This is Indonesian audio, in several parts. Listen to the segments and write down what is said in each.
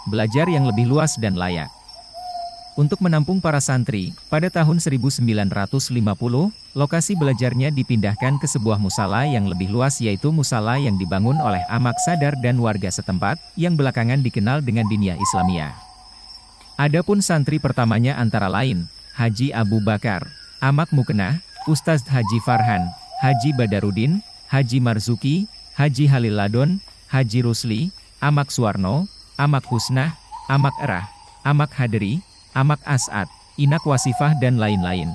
belajar yang lebih luas dan layak. Untuk menampung para santri, pada tahun 1950, lokasi belajarnya dipindahkan ke sebuah musala yang lebih luas yaitu musala yang dibangun oleh Amak Sadar dan warga setempat, yang belakangan dikenal dengan Diniyah Islamiyah. Adapun santri pertamanya antara lain, Haji Abu Bakar, Amak Mukenah, Ustadz Haji Farhan, Haji Badarudin, Haji Marzuki, Haji Halil Ladon, Haji Rusli, Amak Suwarno, Amak Husnah, Amak Erah, Amak Hadri, Amak As'ad, Inak Wasifah dan lain-lain.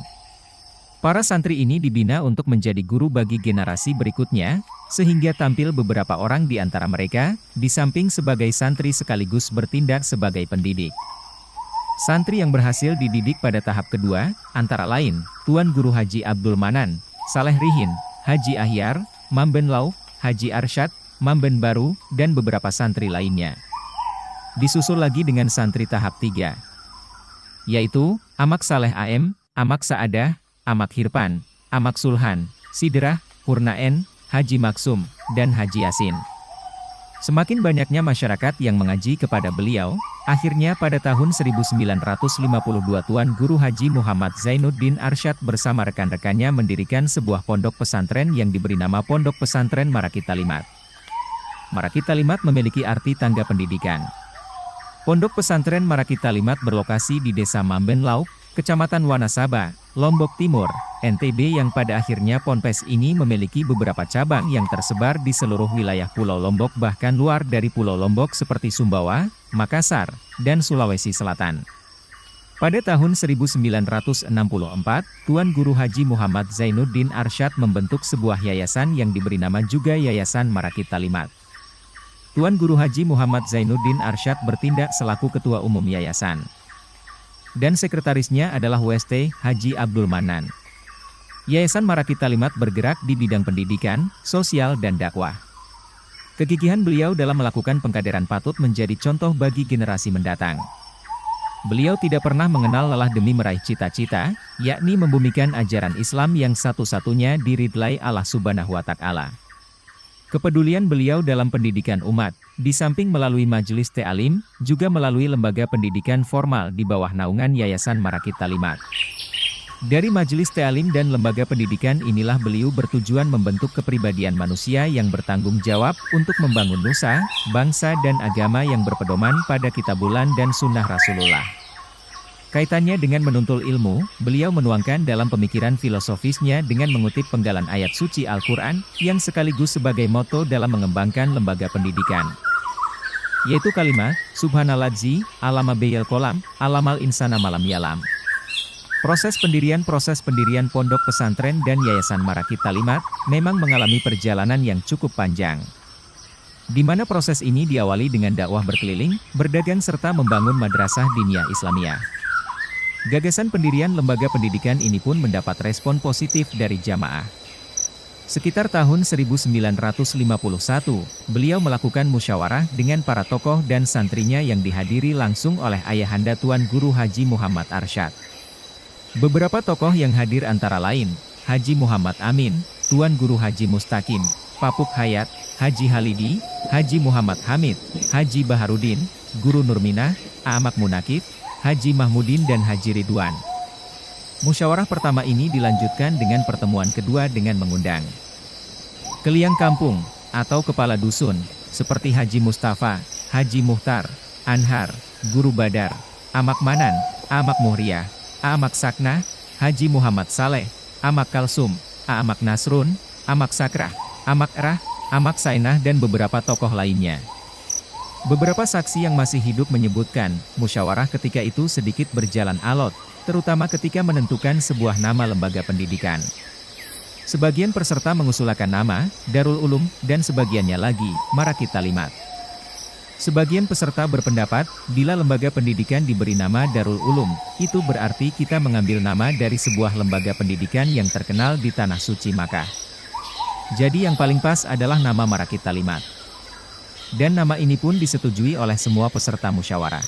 Para santri ini dibina untuk menjadi guru bagi generasi berikutnya, sehingga tampil beberapa orang di antara mereka, di samping sebagai santri sekaligus bertindak sebagai pendidik. Santri yang berhasil dididik pada tahap kedua, antara lain, Tuan Guru Haji Abdul Manan, Saleh Rihin, Haji Ahyar, Mamben Lau, Haji Arsyad, Mamben Baru, dan beberapa santri lainnya. Disusul lagi dengan santri tahap 3. Yaitu, Amak Saleh AM, Amak Saadah, Amak Hirpan, Amak Sulhan, Sidrah, Purnaen, Haji Maksum, dan Haji Yasin. Semakin banyaknya masyarakat yang mengaji kepada beliau, akhirnya pada tahun 1952 Tuan Guru Haji Muhammad Zainuddin Arsyad bersama rekan-rekannya mendirikan sebuah pondok pesantren yang diberi nama Pondok Pesantren Maraki Talimat. Maraki Talimat memiliki arti tangga pendidikan. Pondok Pesantren Maraki Talimat berlokasi di Desa Mamben Lauk, Kecamatan Wanasaba, Lombok Timur, NTB yang pada akhirnya Ponpes ini memiliki beberapa cabang yang tersebar di seluruh wilayah Pulau Lombok bahkan luar dari Pulau Lombok seperti Sumbawa, Makassar, dan Sulawesi Selatan. Pada tahun 1964, Tuan Guru Haji Muhammad Zainuddin Arsyad membentuk sebuah yayasan yang diberi nama juga Yayasan Maraki Talimat. Tuan Guru Haji Muhammad Zainuddin Arsyad bertindak selaku Ketua Umum Yayasan. Dan sekretarisnya adalah WST Haji Abdul Manan. Yayasan Maraki Talimat bergerak di bidang pendidikan, sosial dan dakwah. Kegigihan beliau dalam melakukan pengkaderan patut menjadi contoh bagi generasi mendatang. Beliau tidak pernah mengenal lelah demi meraih cita-cita, yakni membumikan ajaran Islam yang satu-satunya diridlai Allah Subhanahu wa Ta'ala. Kepedulian beliau dalam pendidikan umat, di samping melalui majelis ta'lim, juga melalui lembaga pendidikan formal di bawah naungan Yayasan Maraki Talimat. Dari majelis ta'lim dan lembaga pendidikan inilah beliau bertujuan membentuk kepribadian manusia yang bertanggung jawab untuk membangun nusa, bangsa dan agama yang berpedoman pada Kitabullah dan Sunnah Rasulullah. Kaitannya dengan menuntut ilmu, beliau menuangkan dalam pemikiran filosofisnya dengan mengutip penggalan ayat suci Al-Quran, yang sekaligus sebagai moto dalam mengembangkan lembaga pendidikan. Yaitu kalimat, Subhanalladzi, alama beyal kolam, alamal insana malam yalam. Proses pendirian pondok pesantren dan Yayasan Maraki Talimat, memang mengalami perjalanan yang cukup panjang. Di mana proses ini diawali dengan dakwah berkeliling, berdagang serta membangun madrasah diniyah Islamiyah. Gagasan pendirian lembaga pendidikan ini pun mendapat respon positif dari jamaah. Sekitar tahun 1951, beliau melakukan musyawarah dengan para tokoh dan santrinya yang dihadiri langsung oleh ayahanda Tuan Guru Haji Muhammad Arsyad. Beberapa tokoh yang hadir antara lain, Haji Muhammad Amin, Tuan Guru Haji Mustaqim, Papuk Hayat, Haji Halidi, Haji Muhammad Hamid, Haji Baharudin, Guru Nurminah, Amak Munakif, Haji Mahmudin dan Haji Ridwan. Musyawarah pertama ini dilanjutkan dengan pertemuan kedua dengan mengundang keliang kampung atau kepala dusun seperti Haji Mustafa, Haji Muhtar, Anhar, Guru Badar, Amak Manan, Amak Muhriah, Amak Saknah, Haji Muhammad Saleh, Amak Kalsum, Amak Nasrun, Amak Sakrah, Amak Erah, Amak Sainah dan beberapa tokoh lainnya. Beberapa saksi yang masih hidup menyebutkan, musyawarah ketika itu sedikit berjalan alot, terutama ketika menentukan sebuah nama lembaga pendidikan. Sebagian peserta mengusulkan nama, Darul Ulum, dan sebagiannya lagi, Maraki Talimat. Sebagian peserta berpendapat, bila lembaga pendidikan diberi nama Darul Ulum, itu berarti kita mengambil nama dari sebuah lembaga pendidikan yang terkenal di Tanah Suci Makkah. Jadi yang paling pas adalah nama Maraki Talimat. Dan nama ini pun disetujui oleh semua peserta musyawarah.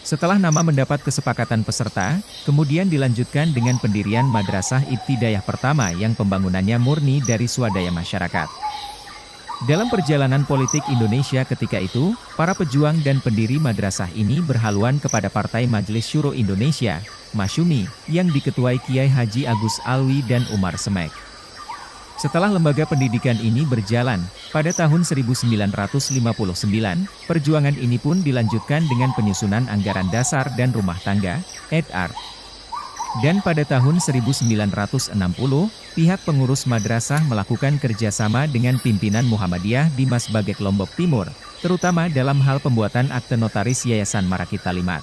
Setelah nama mendapat kesepakatan peserta, kemudian dilanjutkan dengan pendirian Madrasah Ibtidaiyah pertama yang pembangunannya murni dari swadaya masyarakat. Dalam perjalanan politik Indonesia ketika itu, para pejuang dan pendiri madrasah ini berhaluan kepada Partai Majelis Syuro Indonesia, Masyumi, yang diketuai Kiai Haji Agus Alwi dan Umar Semek. Setelah lembaga pendidikan ini berjalan, pada tahun 1959, perjuangan ini pun dilanjutkan dengan penyusunan anggaran dasar dan rumah tangga, (EDAR). Dan pada tahun 1960, pihak pengurus madrasah melakukan kerjasama dengan pimpinan Muhammadiyah di Mas Bagek Lombok Timur, terutama dalam hal pembuatan akte notaris Yayasan Maraki Talimat.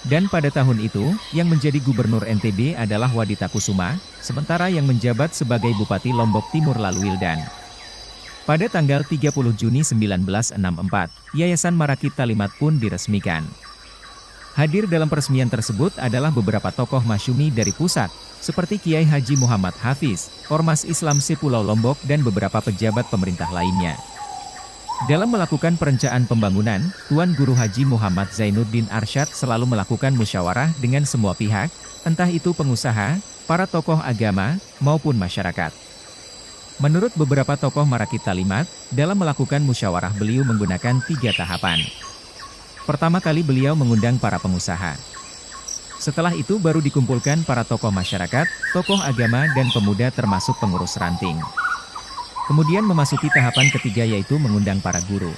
Dan pada tahun itu, yang menjadi gubernur NTB adalah Wadita Kusuma, sementara yang menjabat sebagai Bupati Lombok Timur Laluildan. Pada tanggal 30 Juni 1964, Yayasan Maraki Talimat pun diresmikan. Hadir dalam peresmian tersebut adalah beberapa tokoh Masyumi dari pusat, seperti Kiai Haji Muhammad Hafiz, Ormas Islam se-Pulau Lombok dan beberapa pejabat pemerintah lainnya. Dalam melakukan perencanaan pembangunan, Tuan Guru Haji Muhammad Zainuddin Arsyad selalu melakukan musyawarah dengan semua pihak, entah itu pengusaha, para tokoh agama, maupun masyarakat. Menurut beberapa tokoh Maraki Talimat, dalam melakukan musyawarah beliau menggunakan 3 tahapan. Pertama kali beliau mengundang para pengusaha. Setelah itu baru dikumpulkan para tokoh masyarakat, tokoh agama dan pemuda termasuk pengurus ranting. Kemudian memasuki tahapan ketiga yaitu mengundang para guru.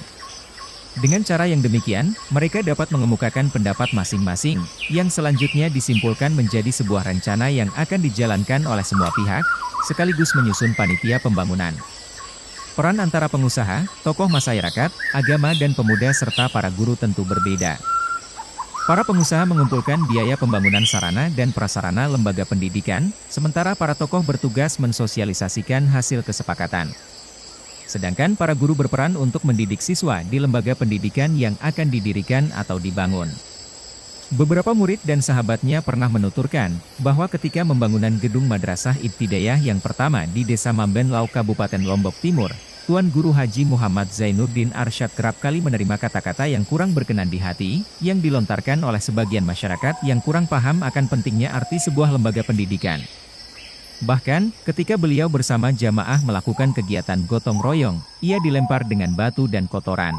Dengan cara yang demikian, mereka dapat mengemukakan pendapat masing-masing, yang selanjutnya disimpulkan menjadi sebuah rencana yang akan dijalankan oleh semua pihak, sekaligus menyusun panitia pembangunan. Peran antara pengusaha, tokoh masyarakat, agama dan pemuda serta para guru tentu berbeda. Para pengusaha mengumpulkan biaya pembangunan sarana dan prasarana lembaga pendidikan, sementara para tokoh bertugas mensosialisasikan hasil kesepakatan. Sedangkan para guru berperan untuk mendidik siswa di lembaga pendidikan yang akan didirikan atau dibangun. Beberapa murid dan sahabatnya pernah menuturkan, bahwa ketika pembangunan gedung Madrasah Ibtidaiyah yang pertama di Desa Mamben Lau Kabupaten Lombok Timur, Tuan Guru Haji Muhammad Zainuddin Arsyad kerap kali menerima kata-kata yang kurang berkenan di hati, yang dilontarkan oleh sebagian masyarakat yang kurang paham akan pentingnya arti sebuah lembaga pendidikan. Bahkan, ketika beliau bersama jamaah melakukan kegiatan gotong royong, ia dilempar dengan batu dan kotoran.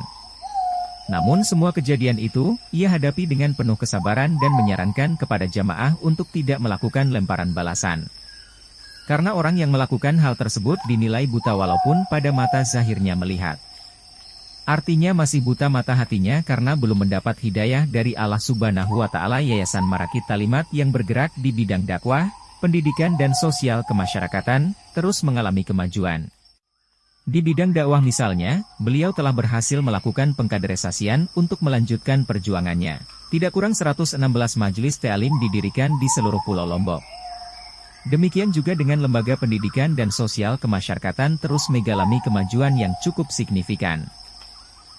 Namun semua kejadian itu, ia hadapi dengan penuh kesabaran dan menyarankan kepada jamaah untuk tidak melakukan lemparan balasan. Karena orang yang melakukan hal tersebut dinilai buta walaupun pada mata zahirnya melihat. Artinya masih buta mata hatinya karena belum mendapat hidayah dari Allah Subhanahu wa Ta'ala. Yayasan Maraki Talimat yang bergerak di bidang dakwah, pendidikan dan sosial kemasyarakatan, terus mengalami kemajuan. Di bidang dakwah misalnya, beliau telah berhasil melakukan pengkaderisasian untuk melanjutkan perjuangannya. Tidak kurang 116 majelis ta'lim didirikan di seluruh Pulau Lombok. Demikian juga dengan lembaga pendidikan dan sosial kemasyarakatan terus mengalami kemajuan yang cukup signifikan.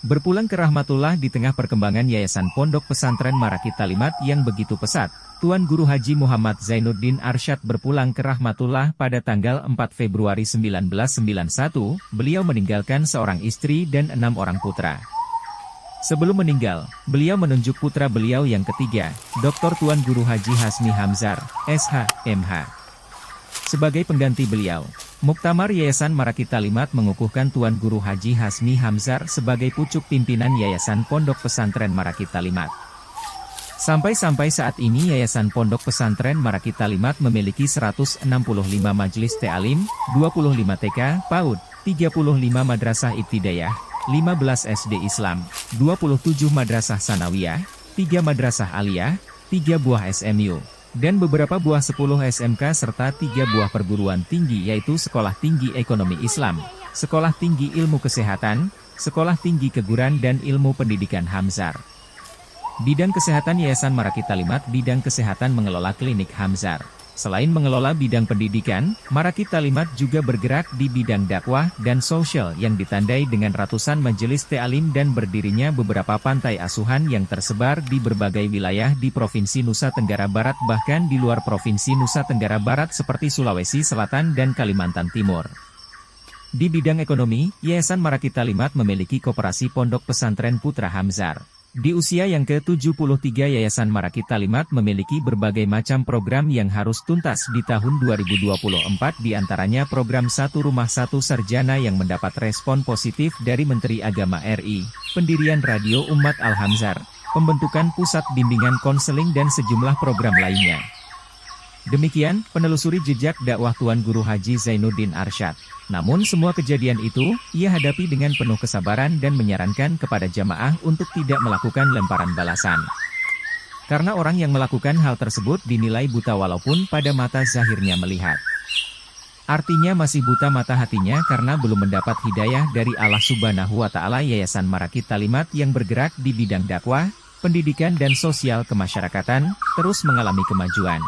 Berpulang ke rahmatullah di tengah perkembangan Yayasan Pondok Pesantren Maraki Talimat yang begitu pesat, Tuan Guru Haji Muhammad Zainuddin Arsyad berpulang ke rahmatullah pada tanggal 4 Februari 1991, beliau meninggalkan seorang istri dan 6 orang putra. Sebelum meninggal, beliau menunjuk putra beliau yang ketiga, Dr. Tuan Guru Haji Hasmi Hamzar, SH, MH. Sebagai pengganti beliau, Muktamar Yayasan Maraki Talimat mengukuhkan Tuan Guru Haji Hasmi Hamzar sebagai pucuk pimpinan Yayasan Pondok Pesantren Maraki Talimat. Sampai-sampai saat ini Yayasan Pondok Pesantren Maraki Talimat memiliki 165 majelis ta'lim, 25 TK, PAUD, 35 madrasah ibtidaiyah, 15 SD Islam, 27 madrasah sanawiyah, 3 madrasah aliyah, 3 buah SMU, dan beberapa buah 10 SMK serta 3 buah perguruan tinggi yaitu Sekolah Tinggi Ekonomi Islam, Sekolah Tinggi Ilmu Kesehatan, Sekolah Tinggi Keguruan dan Ilmu Pendidikan Hamzar. Bidang kesehatan Yayasan Maraki Talimat bidang kesehatan mengelola klinik Hamzar. Selain mengelola bidang pendidikan, Maraki Talimat juga bergerak di bidang dakwah dan sosial yang ditandai dengan ratusan majelis ta'lim dan berdirinya beberapa pantai asuhan yang tersebar di berbagai wilayah di Provinsi Nusa Tenggara Barat bahkan di luar Provinsi Nusa Tenggara Barat seperti Sulawesi Selatan dan Kalimantan Timur. Di bidang ekonomi, Yayasan Maraki Talimat memiliki koperasi Pondok Pesantren Putra Hamzar. Di usia yang ke-73 Yayasan Maraki Talimat memiliki berbagai macam program yang harus tuntas di tahun 2024, diantaranya program Satu Rumah Satu Sarjana yang mendapat respon positif dari Menteri Agama RI, pendirian Radio Umat Al-Hamzar, pembentukan pusat bimbingan konseling dan sejumlah program lainnya. Demikian, penelusuri jejak dakwah Tuan Guru Haji Zainuddin Arsyad. Namun semua kejadian itu, ia hadapi dengan penuh kesabaran dan menyarankan kepada jamaah untuk tidak melakukan lemparan balasan. Karena orang yang melakukan hal tersebut dinilai buta walaupun pada mata zahirnya melihat. Artinya masih buta mata hatinya karena belum mendapat hidayah dari Allah Subhanahu wa Ta'ala. Yayasan Maraki Talimat yang bergerak di bidang dakwah, pendidikan dan sosial kemasyarakatan, terus mengalami kemajuan.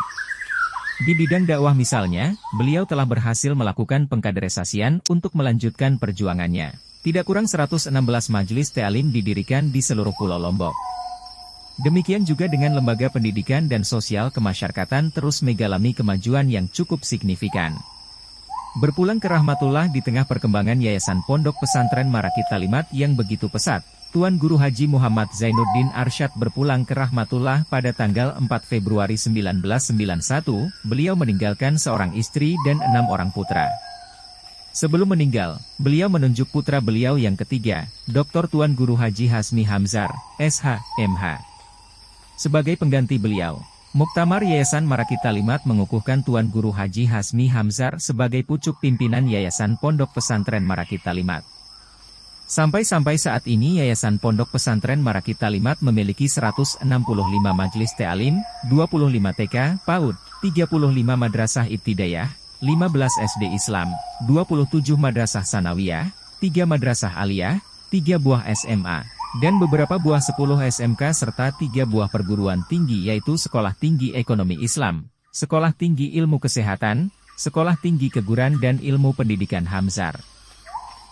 Di bidang dakwah misalnya, beliau telah berhasil melakukan pengkaderisasian untuk melanjutkan perjuangannya. Tidak kurang 116 majelis ta'lim didirikan di seluruh Pulau Lombok. Demikian juga dengan lembaga pendidikan dan sosial kemasyarakatan terus mengalami kemajuan yang cukup signifikan. Berpulang ke rahmatullah di tengah perkembangan Yayasan Pondok Pesantren Maraki Talimat yang begitu pesat, Tuan Guru Haji Muhammad Zainuddin Arsyad berpulang ke rahmatullah pada tanggal 4 Februari 1991, beliau meninggalkan seorang istri dan 6 orang putra. Sebelum meninggal, beliau menunjuk putra beliau yang ketiga, Dr. Tuan Guru Haji Hasmi Hamzar, SH, MH. Sebagai pengganti beliau, Muktamar Yayasan Maraki Talimat mengukuhkan Tuan Guru Haji Hasmi Hamzar sebagai pucuk pimpinan Yayasan Pondok Pesantren Maraki Talimat. Sampai saat ini Yayasan Pondok Pesantren Maraki Talimat memiliki 165 majelis ta'lim, 25 TK, PAUD, 35 madrasah ibtidaiyah, 15 SD Islam, 27 madrasah sanawiyah, 3 madrasah aliyah, 3 buah SMA, dan beberapa buah 10 SMK serta 3 buah perguruan tinggi yaitu Sekolah Tinggi Ekonomi Islam, Sekolah Tinggi Ilmu Kesehatan, Sekolah Tinggi Keguruan dan Ilmu Pendidikan Hamzar.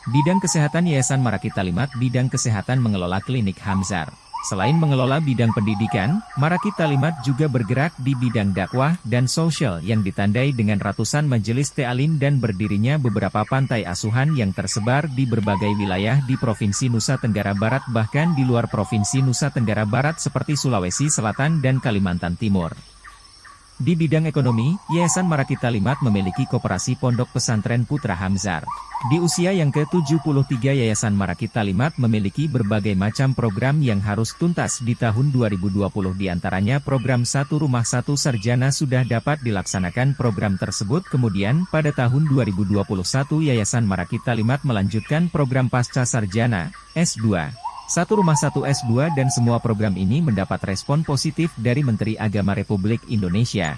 Bidang kesehatan Yayasan Maraki Talimat. Bidang kesehatan mengelola klinik Hamzar. Selain mengelola bidang pendidikan, Maraki Talimat juga bergerak di bidang dakwah dan sosial yang ditandai dengan ratusan majelis ta'lim dan berdirinya beberapa pantai asuhan yang tersebar di berbagai wilayah di Provinsi Nusa Tenggara Barat bahkan di luar Provinsi Nusa Tenggara Barat seperti Sulawesi Selatan dan Kalimantan Timur. Di bidang ekonomi, Yayasan Maraki Talimat memiliki Koperasi Pondok Pesantren Putra Hamzar. Di usia yang ke-73 Yayasan Maraki Talimat memiliki berbagai macam program yang harus tuntas di tahun 2020, diantaranya program Satu Rumah Satu Sarjana sudah dapat dilaksanakan program tersebut. Kemudian pada tahun 2021 Yayasan Maraki Talimat melanjutkan program Pasca Sarjana, S2. Satu Rumah Satu S2 dan semua program ini mendapat respon positif dari Menteri Agama Republik Indonesia.